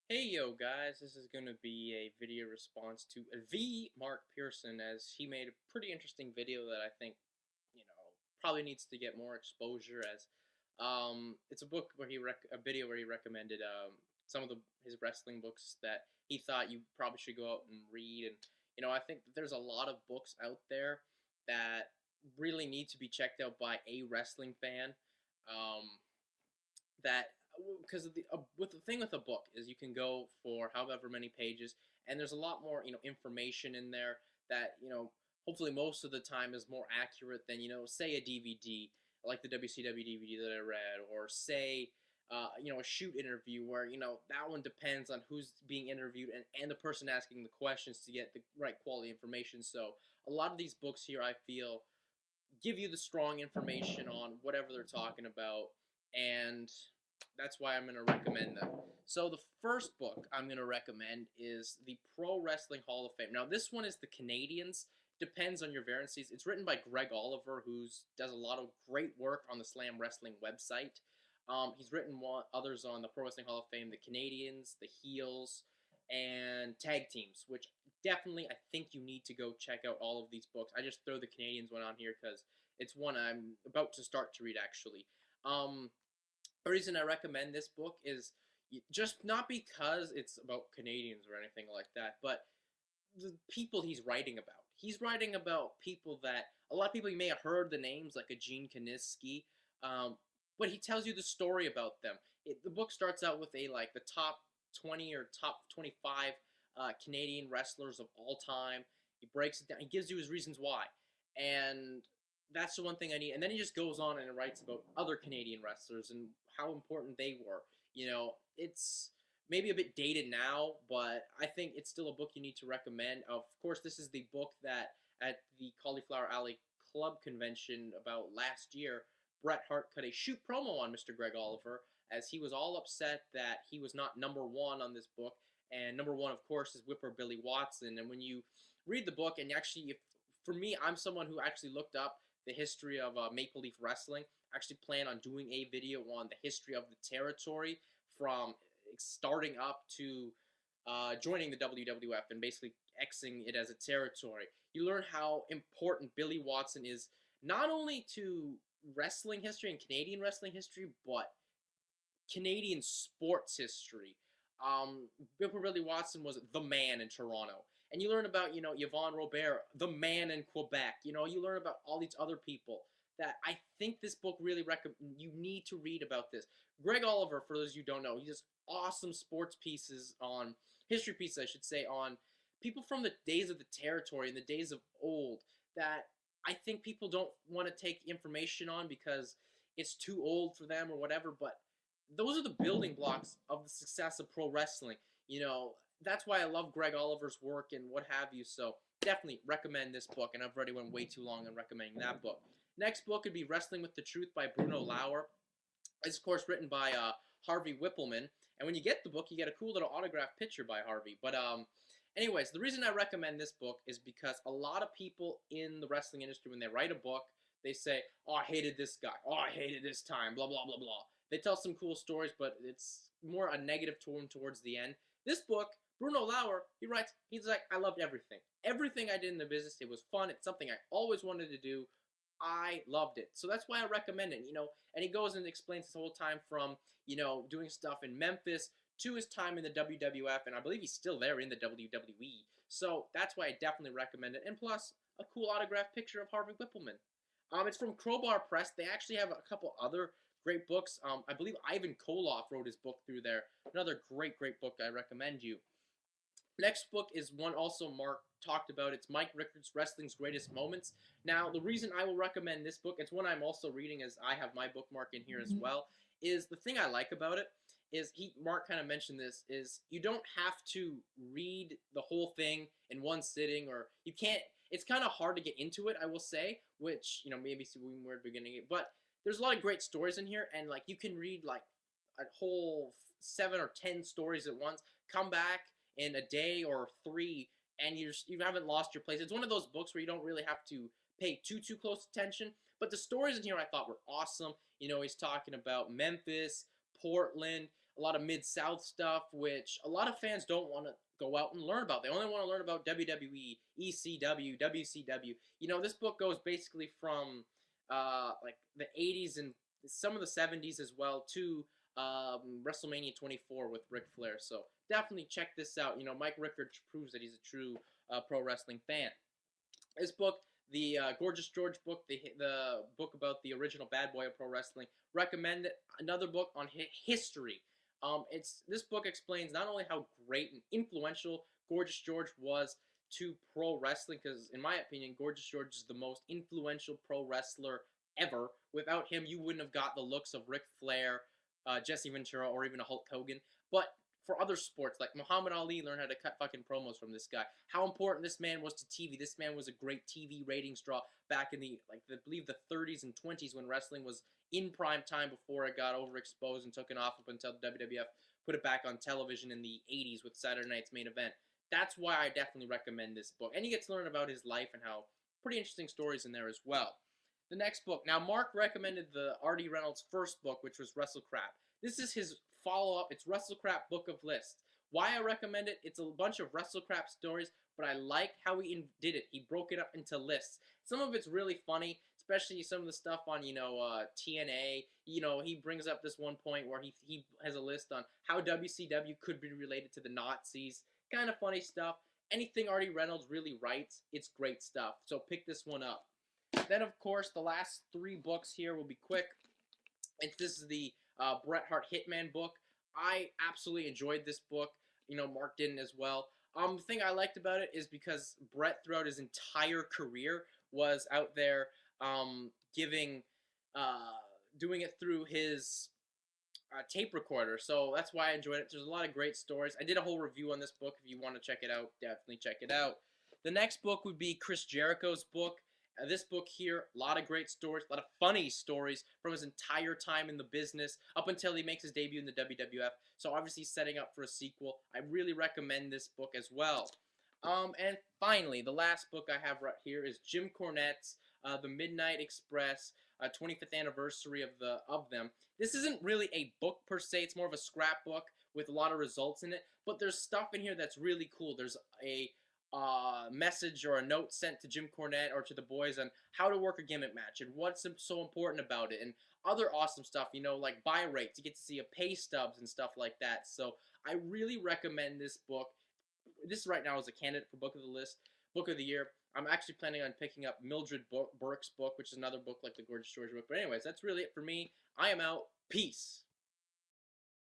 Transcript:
Hey yo guys, this is going to be a video response to the Mark Pearson, as he made a pretty interesting video that I think, probably needs to get more exposure, as it's a book where a video where he recommended some of his wrestling books that he thought you probably should go out and read. And I think that there's a lot of books out there that really need to be checked out by a wrestling fan. Um, that because with the thing with a book is you can go for however many pages, and there's a lot more information in there that hopefully most of the time is more accurate than say a DVD like the WCW DVD that I read, or say a shoot interview where that one depends on who's being interviewed and the person asking the questions to get the right quality information. So a lot of these books here, I feel, give you the strong information on whatever they're talking about, and that's why I'm going to recommend them. So the first book I'm going to recommend is the Pro Wrestling Hall of Fame. Now this one is the Canadians. Depends on your variancies. It's written by Greg Oliver, who does a lot of great work on the Slam Wrestling website. He's written others on the Pro Wrestling Hall of Fame, the Canadians, the Heels, and Tag Teams, which definitely I think you need to go check out all of these books. I just throw the Canadians one on here because it's one I'm about to start to read, actually. The reason I recommend this book is just not because it's about Canadians or anything like that, but the people he's writing about. He's writing about people that a lot of people, you may have heard the names, like a Gene Kaniski, but he tells you the story about them. The book starts out with the top 20 or top 25 Canadian wrestlers of all time. He breaks it down. He gives you his reasons why, and that's the one thing I need. And then he just goes on and writes about other Canadian wrestlers and how important they were. It's maybe a bit dated now, but I think it's still a book you need to recommend. Of course, this is the book that at the Cauliflower Alley Club convention about last year, Bret Hart cut a shoot promo on Mr. Greg Oliver, as he was all upset that he was not number one on this book. And number one, of course, is Whipper Billy Watson. And when you read the book, and actually, for me, I'm someone who actually looked up the history of Maple Leaf Wrestling. I actually plan on doing a video on the history of the territory from starting up to joining the WWF and basically Xing it as a territory. You learn how important Billy Watson is, not only to wrestling history and Canadian wrestling history, but Canadian sports history. Billy Watson was the man in Toronto. And you learn about, Yvon Robert, the man in Quebec. You learn about all these other people that I think this book really you need to read about this. Greg Oliver, for those of you who don't know, he does awesome sports pieces on, history pieces, I should say, on people from the days of the territory and the days of old that I think people don't want to take information on because it's too old for them or whatever, but those are the building blocks of the success of pro wrestling. That's why I love Greg Oliver's work and what have you. So definitely recommend this book, and I've already went way too long on recommending that book. Next book would be Wrestling with the Truth by Bruno Lauer. It's, of course, written by Harvey Whippleman. And when you get the book, you get a cool little autographed picture by Harvey. But anyways, the reason I recommend this book is because a lot of people in the wrestling industry, when they write a book, they say, oh, I hated this guy. Oh, I hated this time. Blah, blah, blah, blah. They tell some cool stories, but it's more a negative tone towards the end. This book, Bruno Lauer, he's like, I loved everything. Everything I did in the business, it was fun. It's something I always wanted to do. I loved it. So that's why I recommend it, And he goes and explains this whole time from, doing stuff in Memphis to his time in the WWF, and I believe he's still there in the WWE. So that's why I definitely recommend it. And plus, a cool autographed picture of Harvey Whippleman. It's from Crowbar Press. They actually have a couple other great books. I believe Ivan Koloff wrote his book through there. Another great, great book I recommend you. Next book is one also Mark talked about. It's Mike Rickards, Wrestling's Greatest Moments. Now, the reason I will recommend this book, it's one I'm also reading as I have my bookmark in here as well, is the thing I like about it is Mark kind of mentioned this, is you don't have to read the whole thing in one sitting, or you can't, it's kind of hard to get into it, I will say, which, maybe when we're beginning it, but there's a lot of great stories in here, and you can read a whole 7 or 10 stories at once, come back in a day or 3, and you haven't lost your place. It's one of those books where you don't really have to pay too close attention, but the stories in here I thought were awesome. He's talking about Memphis, Portland, a lot of Mid-South stuff, which a lot of fans don't want to go out and learn about. They only want to learn about WWE, ECW, WCW. You know, this book goes basically from like the 80s and some of the 70s as well to WrestleMania 24 with Ric Flair. So definitely check this out. You know, Mike Rickard proves that he's a true pro wrestling fan. This book, the Gorgeous George book, the book about the original bad boy of pro wrestling, recommend it. Another book on history. This book explains not only how great and influential Gorgeous George was to pro wrestling, because in my opinion, Gorgeous George is the most influential pro wrestler ever. Without him, you wouldn't have got the looks of Ric Flair, Jesse Ventura, or even a Hulk Hogan. But for other sports, like Muhammad Ali learned how to cut fucking promos from this guy. How important this man was to TV. This man was a great TV ratings draw back in the, like, I believe the 30s and 20s when wrestling was in prime time before it got overexposed and taken off up until the WWF put it back on television in the 80s with Saturday Night's Main Event. That's why I definitely recommend this book. And you get to learn about his life and how pretty interesting stories in there as well. The next book. Now, Mark recommended the R.D. Reynolds' first book, which was WrestleCrap. This is his follow-up. It's WrestleCrap Book of Lists. Why I recommend it? It's a bunch of WrestleCrap stories, but I like how he did it. He broke it up into lists. Some of it's really funny, especially some of the stuff on, you know, TNA. You know, he brings up this one point where he has a list on how WCW could be related to the Nazis. Kind of funny stuff. Anything R.D. Reynolds really writes, it's great stuff. So pick this one up. Then, of course, the last 3 books here will be quick. This is the Bret Hart Hitman book. I absolutely enjoyed this book. You know, Mark didn't as well. The thing I liked about it is because Bret, throughout his entire career, was out there doing it through his tape recorder. So that's why I enjoyed it. There's a lot of great stories. I did a whole review on this book. If you want to check it out, definitely check it out. The next book would be Chris Jericho's book. This book here, a lot of great stories, a lot of funny stories from his entire time in the business up until he makes his debut in the WWF. So obviously setting up for a sequel. I really recommend this book as well. And finally, the last book I have right here is Jim Cornette's The Midnight Express, 25th anniversary of them. This isn't really a book per se. It's more of a scrapbook with a lot of results in it. But there's stuff in here that's really cool. There's a message or a note sent to Jim Cornette or to the boys on how to work a gimmick match and what's so important about it, and other awesome stuff, you know, like buy rates. You get to see a pay stubs and stuff like that. So I really recommend this book. This right now is a candidate for book of the year. I'm actually planning on picking up Mildred Burke's book, which is another book like the Gorgeous George book. But anyways, that's really it for me. I am out. Peace.